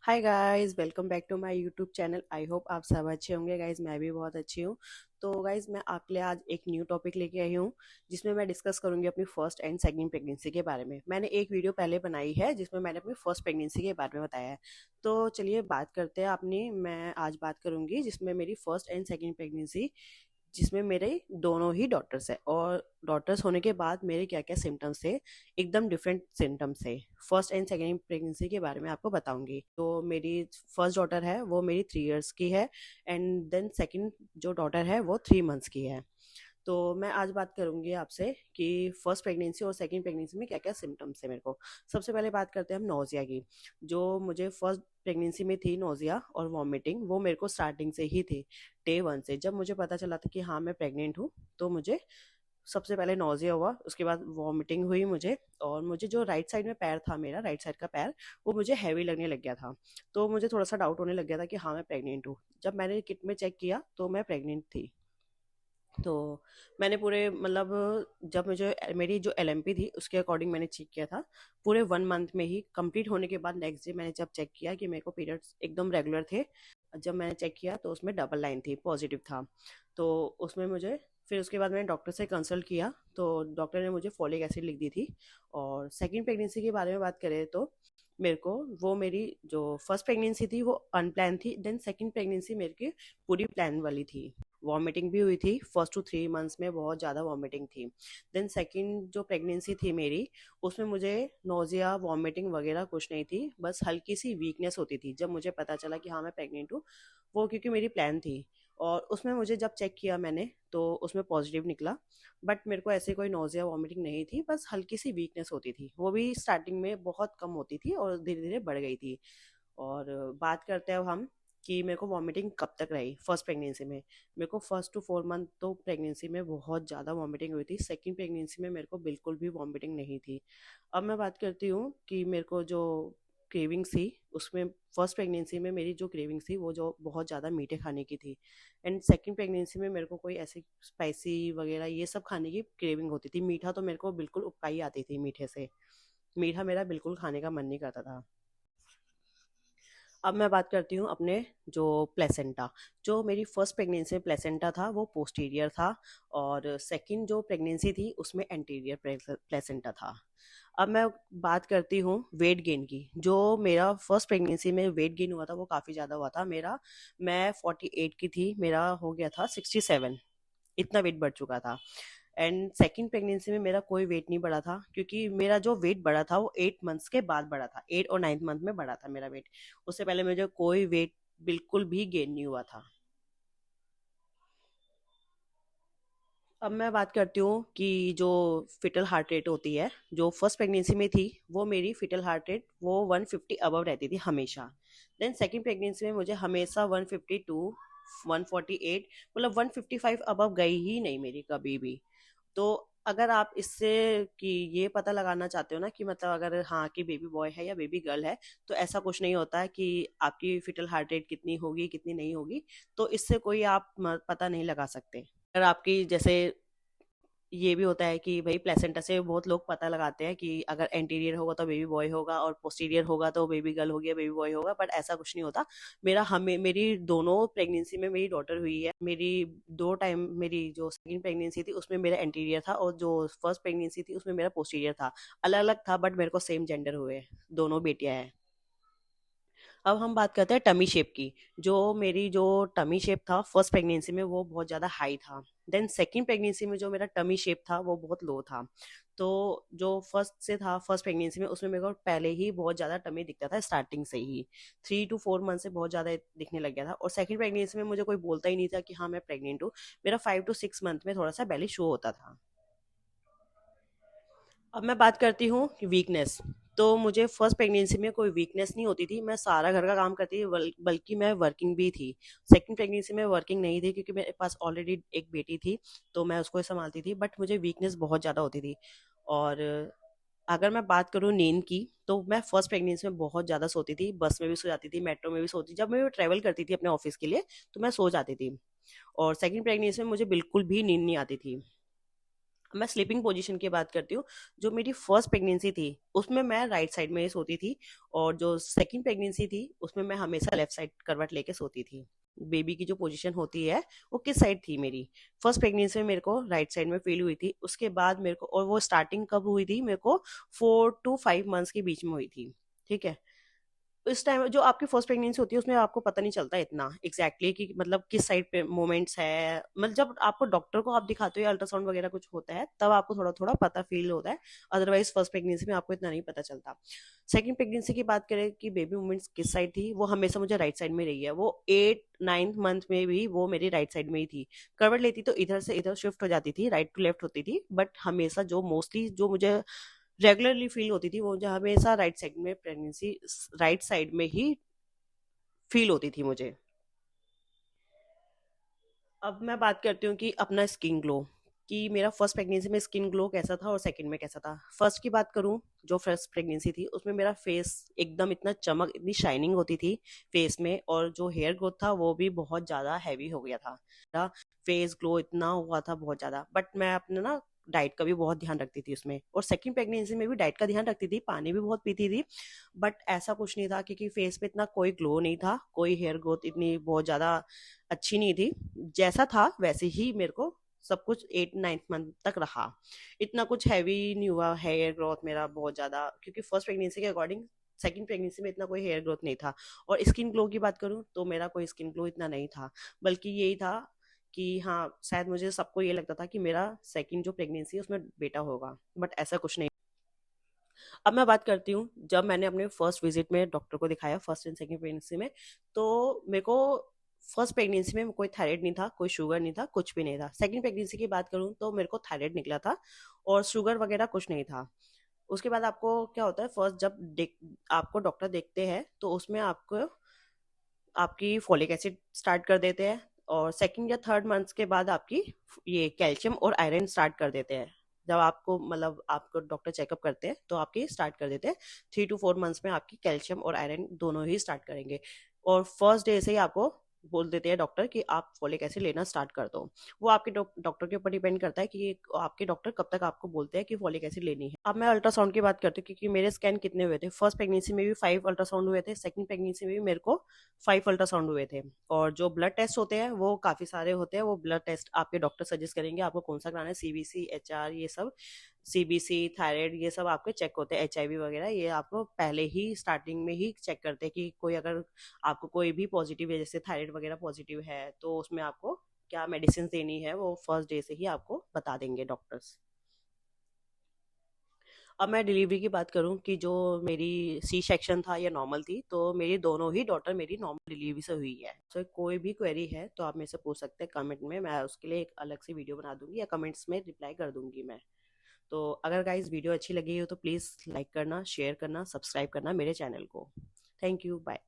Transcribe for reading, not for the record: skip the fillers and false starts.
Hi guys, welcome back to my YouTube channel. I hope आप सब अच्छे होंगे गाइस। मैं भी बहुत अच्छी हूँ। तो गाइस, मैं आपके लिए आज एक न्यू टॉपिक लेके आई हूँ जिसमें मैं डिस्कस करूंगी अपनी फर्स्ट एंड सेकंड प्रेगनेंसी के बारे में। मैंने एक वीडियो पहले बनाई है जिसमें मैंने अपनी फर्स्ट प्रेगनेंसी के बारे में बताया है। तो चलिए बात करते हैं अपनी। मैं आज बात करूंगी जिसमें मेरी फर्स्ट एंड सेकंड प्रेगनेंसी, जिसमें मेरे दोनों ही डॉटर्स है, और डॉटर्स होने के बाद मेरे क्या क्या सिम्टम्स थे, एकदम डिफरेंट सिम्टम्स थे। फर्स्ट एंड सेकेंड प्रेगनेंसी के बारे में आपको बताऊंगी। तो मेरी फर्स्ट डॉटर है वो मेरी 3 इयर्स की है, एंड देन सेकेंड जो डॉटर है वो 3 मंथ्स की है। तो मैं आज बात करूंगी आपसे कि फर्स्ट प्रेगनेंसी और सेकंड प्रेगनेंसी में क्या क्या सिम्टम्स है मेरे को। सबसे पहले बात करते हैं हम नोजिया की। जो मुझे फर्स्ट प्रेगनेंसी में थी नोजिया और वॉमिटिंग, वो मेरे को स्टार्टिंग से ही थी। डे 1 से जब मुझे पता चला था कि हाँ मैं प्रेग्नेंट हूँ, तो मुझे सबसे पहले नोजिया हुआ, उसके बाद वॉमिटिंग हुई मुझे। और मुझे जो राइट साइड में पैर था, मेरा राइट साइड का पैर, वो मुझे हैवी लगने लग गया था। तो मुझे थोड़ा सा डाउट होने लग गया था कि हाँ मैं प्रेग्नेंट हूँ। जब मैंने किट में चेक किया तो मैं प्रेग्नेंट थी। तो मैंने पूरे मतलब, जब मुझे मेरी जो LMP थी उसके अकॉर्डिंग मैंने चेक किया था। पूरे 1 मंथ में ही कंप्लीट होने के बाद नेक्स्ट डे मैंने जब चेक किया कि मेरे को पीरियड्स एकदम रेगुलर थे, जब मैंने चेक किया तो उसमें डबल लाइन थी, पॉजिटिव था। तो उसमें मुझे, फिर उसके बाद मैंने डॉक्टर से कंसल्ट किया तो डॉक्टर ने मुझे फॉलिक एसिड लिख दी थी। और सेकेंड प्रेगनेंसी के बारे में बात करें तो मेरे को, वो मेरी जो फर्स्ट प्रेगनेंसी थी वो अनप्लान थी, देन सेकेंड प्रेगनेंसी मेरे की पूरी प्लान वाली थी। वॉमिटिंग भी हुई थी, फर्स्ट टू 3 मंथ्स में बहुत ज़्यादा वॉमिटिंग थी। देन सेकंड जो प्रेगनेंसी थी मेरी, उसमें मुझे नोजिया वॉमिटिंग वगैरह कुछ नहीं थी, बस हल्की सी वीकनेस होती थी जब मुझे पता चला कि हाँ मैं प्रेग्नेंट हूँ। वो क्योंकि मेरी प्लान थी। और उसमें मुझे जब चेक किया मैंने तो उसमें पॉजिटिव निकला। बट मेरे को ऐसे कोई नोजिया वॉमिटिंग नहीं थी, बस हल्की सी वीकनेस होती थी, वो भी स्टार्टिंग में बहुत कम होती थी और धीरे धीरे बढ़ गई थी। और बात करते हैं अब हम कि मेरे को वॉमिटिंग कब तक रही फर्स्ट प्रेगनेंसी में। मेरे को फर्स्ट टू 4 मंथ तो प्रेगनेंसी में बहुत ज़्यादा वॉमिटिंग हुई थी। सेकंड प्रेगनेंसी में मेरे को बिल्कुल भी वॉमिटिंग नहीं थी। अब मैं बात करती हूँ कि मेरे को जो क्रेविंग्स थी, उसमें फर्स्ट प्रेगनेंसी में मेरी जो क्रेविंग्स थी वो जो बहुत ज़्यादा मीठे खाने की थी। एंड सेकंड प्रेगनेंसी में मेरे को कोई ऐसी स्पाइसी वगैरह ये सब खाने की क्रेविंग होती थी। मीठा तो मेरे को बिल्कुल उबकाई आती थी मीठे से। मीठा मेरा बिल्कुल खाने का मन नहीं करता था। अब मैं बात करती हूँ अपने जो प्लेसेंटा। जो मेरी फर्स्ट प्रेगनेंसी में प्लेसेंटा था वो पोस्टीरियर था, और सेकंड जो प्रेगनेंसी थी उसमें एंटीरियर प्लेसेंटा था। अब मैं बात करती हूँ वेट गेन की। जो मेरा फर्स्ट प्रेगनेंसी में वेट गेन हुआ था वो काफ़ी ज़्यादा हुआ था मेरा। मैं 48 की थी, मेरा हो गया था 67। इतना वेट बढ़ चुका था। एंड सेकंड प्रेगनेंसी में मेरा कोई वेट नहीं बढ़ा था, क्योंकि मेरा जो वेट बढ़ा था वो 8 मंथ्स के बाद बढ़ा था, 8 और 9 मंथ में बढ़ा था मेरा वेट। उससे पहले मुझे कोई वेट बिल्कुल भी गेन नहीं हुआ था। अब मैं बात करती हूँ कि जो फिटल हार्ट रेट होती है, जो फर्स्ट प्रेगनेंसी में थी वो मेरी फिटल हार्ट रेट वो 150 अबव रहती थी हमेशा। देन सेकंड प्रेगनेंसी में मुझे हमेशा 152, 148, मतलब 155 अबव गई ही नहीं मेरी कभी भी। तो अगर आप इससे कि ये पता लगाना चाहते हो ना कि मतलब अगर हाँ कि बेबी बॉय है या बेबी गर्ल है, तो ऐसा कुछ नहीं होता है कि आपकी फिटल हार्ट रेट कितनी होगी कितनी नहीं होगी। तो इससे कोई आप पता नहीं लगा सकते। अगर आपकी जैसे, ये भी होता है कि भाई प्लेसेंटा से बहुत लोग पता लगाते हैं कि अगर एंटीरियर होगा तो बेबी बॉय होगा और पोस्टीरियर होगा तो बेबी गर्ल होगी या बेबी बॉय होगा, बट ऐसा कुछ नहीं होता। मेरी दोनों प्रेगनेंसी में मेरी डॉटर हुई है। मेरी 2 टाइम, मेरी जो सेकंड प्रेगनेंसी थी उसमें मेरा एंटीरियर था, और जो फर्स्ट प्रेगनेंसी थी उसमें मेरा पोस्टीरियर था। अलग अलग था बट मेरे को सेम जेंडर हुए, दोनों बेटियां हैं। अब हम बात करते हैं टमी शेप की। जो मेरी जो टमी शेप था फर्स्ट प्रेगनेंसी में वो बहुत ज़्यादा हाई था। देन सेकंड प्रेगनेंसी में जो मेरा टमी शेप था वो बहुत लो था। तो जो फर्स्ट से था फर्स्ट प्रेगनेंसी में, उसमें मेरे को पहले ही बहुत ज़्यादा टमी दिखता था स्टार्टिंग से ही। 3 to 4 मंथ से बहुत ज़्यादा दिखने लग गया था। और सेकंड प्रेगनेंसी में मुझे कोई बोलता ही नहीं था कि हाँ मैं प्रेग्नेंट हूँ। मेरा 5 to 6 मंथ में थोड़ा सा बेली शो होता था। अब मैं बात करती हूँ वीकनेस। तो मुझे फर्स्ट प्रेगनेंसी में कोई वीकनेस नहीं होती थी, मैं सारा घर का काम करती थी, बल्कि मैं वर्किंग भी थी। सेकंड प्रेगनेंसी में वर्किंग नहीं थी क्योंकि मेरे पास ऑलरेडी एक बेटी थी, तो मैं उसको ही संभालती थी, बट मुझे वीकनेस बहुत ज़्यादा होती थी। और अगर मैं बात करूँ नींद की, तो मैं फर्स्ट प्रेगनेंसी में बहुत ज़्यादा सोती थी, बस में भी सो जाती थी, मेट्रो में भी सोती थी। जब मैं ट्रैवल करती थी अपने ऑफिस के लिए तो मैं सो जाती थी। और सेकंड प्रेगनेंसी में मुझे बिल्कुल भी नींद नहीं आती थी। मैं स्लीपिंग पोजीशन की बात करती हूँ। जो मेरी फर्स्ट प्रेगनेंसी थी उसमें मैं राइट साइड में ही सोती थी, और जो सेकंड प्रेगनेंसी थी उसमें मैं हमेशा लेफ्ट साइड करवट लेके सोती थी। बेबी की जो पोजीशन होती है वो किस साइड थी मेरी, फर्स्ट प्रेगनेंसी में मेरे को राइट साइड में फील हुई थी। उसके बाद मेरे को, और वो स्टार्टिंग कब हुई थी, मेरे को 4 to 5 मंथ्स के बीच में हुई थी। ठीक है। इस टाइम जो आपकी फर्स्ट प्रेगनेंसी होती है उसमें आपको पता नहीं चलता इतना एग्जैक्टली कि मतलब किस साइड पे मोमेंट्स है, मतलब जब आपको डॉक्टर को आप दिखाते हो या अल्ट्रासाउंड वगैरह कुछ होता है तब आपको थोड़ा थोड़ा पता फील होता है। अदरवाइज फर्स्ट प्रेगनेंसी में आपको इतना नहीं पता चलता। सेकंड प्रेगनेंसी की बात करें कि बेबी मूवमेंट्स किस साइड थी, वो हमेशा मुझे राइट साइड में रही है। वो 8 9th मंथ में भी वो मेरी राइट साइड में ही थी। करवट लेती तो इधर से इधर शिफ्ट हो जाती थी, राइट टू लेफ्ट होती थी, बट हमेशा जो मोस्टली जो मुझे रेगुलरली फील होती थी वो जो हमेशा राइट साइड में प्रेगनेंसी, राइट साइड में ही फील होती थी मुझे। अब मैं बात करती हूँ कि अपना स्किन ग्लो, कि मेरा फर्स्ट प्रेगनेंसी में स्किन ग्लो कैसा था और सेकंड में कैसा था। फर्स्ट की बात करूँ, जो फर्स्ट प्रेगनेंसी थी उसमें मेरा फेस एकदम इतना चमक, इतनी शाइनिंग होती थी फेस में, और जो हेयर ग्रोथ था वो भी बहुत ज़्यादा हैवी हो गया था। फेस ग्लो इतना हुआ था बहुत ज़्यादा, बट मैं अपने ना डाइट का भी बहुत ध्यान रखती थी उसमें, और सेकंड प्रेगनेंसी में भी डाइट का ध्यान रखती थी, पानी भी बहुत पीती थी। बट ऐसा कुछ नहीं था, क्योंकि फेस पे इतना कोई ग्लो नहीं था, कोई हेयर ग्रोथ इतनी बहुत ज़्यादा अच्छी नहीं थी। जैसा था वैसे ही मेरे को सब कुछ 8 9th मंथ तक रहा। इतना कुछ हैवी नहीं हुआ हेयर ग्रोथ मेरा बहुत ज्यादा, क्योंकि फर्स्ट प्रेगनेंसी के अकॉर्डिंग सेकंड प्रेगनेंसी में इतना कोई हेयर ग्रोथ नहीं था। और स्किन ग्लो की बात करूं तो मेरा कोई स्किन ग्लो इतना नहीं था, बल्कि यही था कि हाँ शायद मुझे सबको ये लगता था कि मेरा सेकंड जो प्रेगनेंसी है उसमें बेटा होगा, बट ऐसा कुछ नहीं। अब मैं बात करती हूँ जब मैंने अपने फर्स्ट विजिट में डॉक्टर को दिखाया फर्स्ट एंड सेकंड प्रेगनेंसी में, तो मेरे को फर्स्ट प्रेगनेंसी में कोई थायराइड नहीं था, कोई शुगर नहीं था, कुछ भी नहीं था। सेकंड प्रेगनेंसी की बात करूँ तो मेरे को थायराइड निकला था, और शुगर वगैरह कुछ नहीं था। उसके बाद आपको क्या होता है, फर्स्ट जब आपको डॉक्टर देखते हैं तो उसमें आपको आपकी फॉलिक एसिड स्टार्ट कर देते हैं, और सेकंड या थर्ड मंथ्स के बाद आपकी ये कैल्शियम और आयरन स्टार्ट कर देते हैं। जब आपको मतलब आपको डॉक्टर चेकअप करते हैं तो आपकी स्टार्ट कर देते हैं। 3 to 4 मंथ्स में आपकी कैल्शियम और आयरन दोनों ही स्टार्ट करेंगे, और फर्स्ट डे से ही आपको बोल देते हैं डॉक्टर कि आप फॉलिक एसिड लेना स्टार्ट कर दो। वो आपके डॉक्टर के ऊपर डिपेंड करता है कि आपके डॉक्टर कब तक आपको बोलते हैं कि फॉलिक एसिड लेनी है। अब मैं अल्ट्रासाउंड की बात करती हूँ, क्योंकि मेरे स्कैन कितने हुए थे, फर्स्ट प्रेगनेंसी में भी 5 अल्ट्रासाउंड हुए थे, सेकंड प्रेगनेंसी में भी मेरे को 5 अल्ट्रासाउंड हुए थे। और जो ब्लड टेस्ट होते हैं वो काफी सारे होते हैं, वो ब्लड टेस्ट आपके डॉक्टर सजेस्ट करेंगे आपको कौन सा कराना है, सीबीसी, एचआर, ये सब, सीबीसी, थायराइड, ये सब आपके चेक होते हैं, एचआईवी वगैरह, ये आपको पहले ही स्टार्टिंग में ही चेक करते हैं कि कोई अगर आपको कोई भी पॉजिटिव है, जैसे थायराइड वगैरह पॉजिटिव है, तो उसमें आपको क्या मेडिसिन देनी है वो फर्स्ट डे से ही आपको बता देंगे डॉक्टर्स। अब मैं डिलीवरी की बात करूं कि जो मेरी सी सेक्शन था या नॉर्मल थी, तो मेरी दोनों ही डॉटर मेरी नॉर्मल डिलीवरी से हुई है। तो कोई भी क्वेरी है तो आप मेरे से पूछ सकते हैं कमेंट में, मैं उसके लिए एक अलग से वीडियो बना दूंगी या कमेंट्स में रिप्लाई कर दूंगी मैं। तो अगर गाइस वीडियो अच्छी लगी हो तो प्लीज़ लाइक करना, शेयर करना, सब्सक्राइब करना मेरे चैनल को। Thank you, bye.